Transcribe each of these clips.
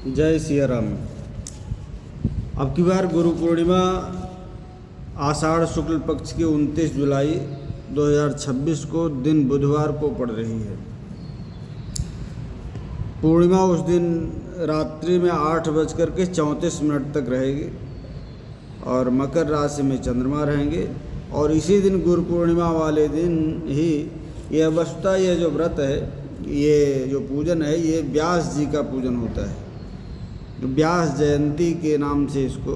जय सिया राम। अब की बार गुरु पूर्णिमा आषाढ़ शुक्ल पक्ष की 29 जुलाई 2026 को दिन बुधवार को पड़ रही है। पूर्णिमा उस दिन रात्रि में 8:34 तक रहेगी और मकर राशि में चंद्रमा रहेंगे। और इसी दिन गुरु पूर्णिमा वाले दिन ही यह वस्तुतः यह जो व्रत है, ये जो पूजन है, ये व्यास जी का पूजन होता है। व्यास जयंती के नाम से इसको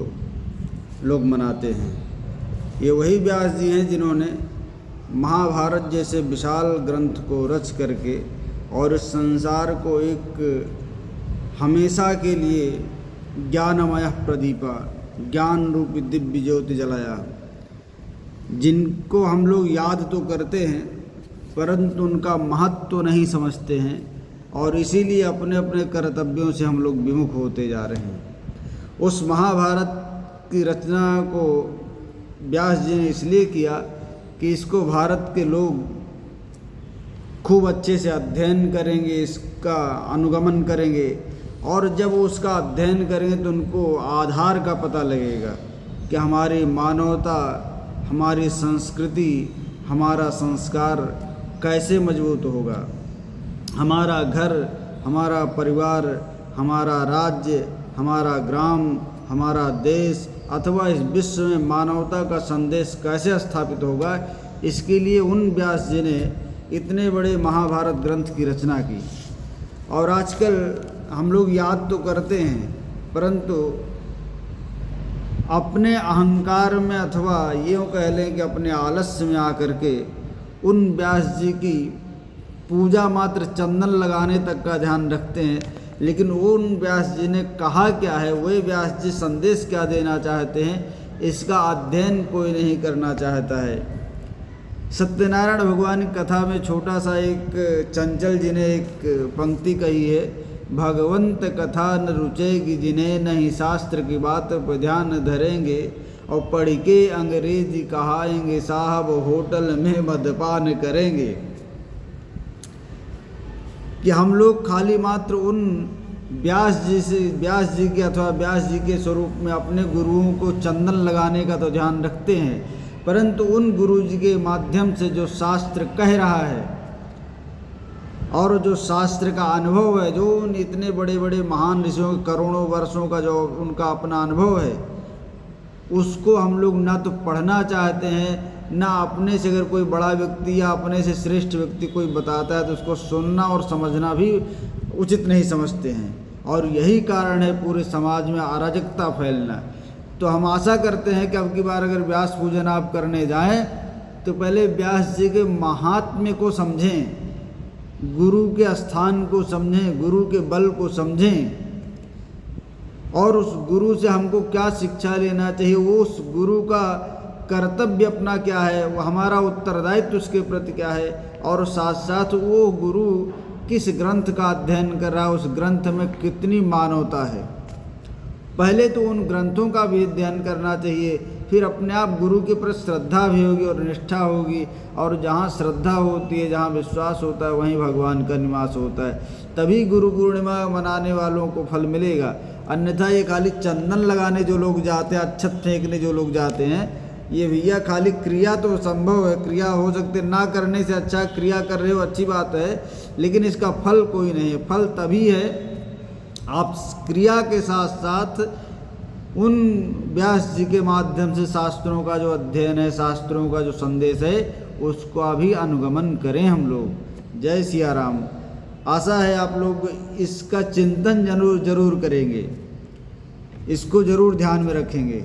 लोग मनाते हैं। ये वही व्यास जी हैं जिन्होंने महाभारत जैसे विशाल ग्रंथ को रच करके और इस संसार को एक हमेशा के लिए ज्ञानमय प्रदीपा, ज्ञान रूपी दिव्य ज्योति जलाया, जिनको हम लोग याद तो करते हैं परंतु उनका महत्व तो नहीं समझते हैं और इसीलिए अपने अपने कर्तव्यों से हम लोग विमुख होते जा रहे हैं। उस महाभारत की रचना को व्यास जी ने इसलिए किया कि इसको भारत के लोग खूब अच्छे से अध्ययन करेंगे, इसका अनुगमन करेंगे और जब वो उसका अध्ययन करेंगे तो उनको आधार का पता लगेगा कि हमारी मानवता, हमारी संस्कृति, हमारा संस्कार कैसे मजबूत होगा। हमारा घर, हमारा परिवार, हमारा राज्य, हमारा ग्राम, हमारा देश अथवा इस विश्व में मानवता का संदेश कैसे स्थापित होगा। इसके लिए उन व्यास जी ने इतने बड़े महाभारत ग्रंथ की रचना की। और आजकल हम लोग याद तो करते हैं परंतु अपने अहंकार में अथवा यूँ कह लें कि अपने आलस्य में आकर के उन व्यास जी की पूजा मात्र चंदन लगाने तक का ध्यान रखते हैं, लेकिन उन व्यास जी ने कहा क्या है, वही व्यास जी संदेश क्या देना चाहते हैं, इसका अध्ययन कोई नहीं करना चाहता है। सत्यनारायण भगवान की कथा में छोटा सा एक चंचल जी ने एक पंक्ति कही है, भगवंत कथा न रुचेगी जिन्हें नहीं शास्त्र की बात पर ध्यान धरेंगे और पढ़ के अंग्रेजी कहाएंगे साहब होटल में मदपान करेंगे। कि हम लोग खाली मात्र उन व्यास जी के अथवा व्यास जी के स्वरूप में अपने गुरुओं को चंदन लगाने का तो ध्यान रखते हैं परंतु उन गुरु जी के माध्यम से जो शास्त्र कह रहा है और जो शास्त्र का अनुभव है, जो उन इतने बड़े बड़े महान ऋषियों के करोड़ों वर्षों का जो उनका अपना अनुभव है, उसको हम लोग ना तो पढ़ना चाहते हैं, ना अपने से अगर कोई बड़ा व्यक्ति या अपने से श्रेष्ठ व्यक्ति कोई बताता है तो उसको सुनना और समझना भी उचित नहीं समझते हैं। और यही कारण है पूरे समाज में अराजकता फैलना। तो हम आशा करते हैं कि अब की बार अगर व्यास पूजन आप करने जाएं तो पहले व्यास जी के महात्म्य को समझें, गुरु के स्थान को समझें, गुरु के बल को समझें और उस गुरु से हमको क्या शिक्षा लेना चाहिए, वो उस गुरु का कर्तव्य अपना क्या है, वो हमारा उत्तरदायित्व उसके प्रति क्या है और साथ साथ वो गुरु किस ग्रंथ का अध्ययन कर रहा है, उस ग्रंथ में कितनी मानवता है। पहले तो उन ग्रंथों का भी अध्ययन करना चाहिए, फिर अपने आप गुरु के प्रति श्रद्धा भी होगी और निष्ठा होगी। और जहाँ श्रद्धा होती है, जहाँ विश्वास होता है, वहीं भगवान का निवास होता है। तभी गुरु पूर्णिमा मनाने वालों को फल मिलेगा। अन्यथा ये खाली चंदन लगाने जो लोग जाते हैं, अक्षत फेंकने जो लोग जाते हैं, ये भैया खाली क्रिया तो संभव है, क्रिया हो सकते, ना करने से अच्छा क्रिया कर रहे हो अच्छी बात है, लेकिन इसका फल कोई नहीं है। फल तभी है आप क्रिया के साथ साथ उन व्यास जी के माध्यम से शास्त्रों का जो अध्ययन है, शास्त्रों का जो संदेश है, उसका भी अनुगमन करें हम लोग। जय सिया राम। आशा है आप लोग इसका चिंतन जरूर करेंगे, इसको जरूर ध्यान में रखेंगे।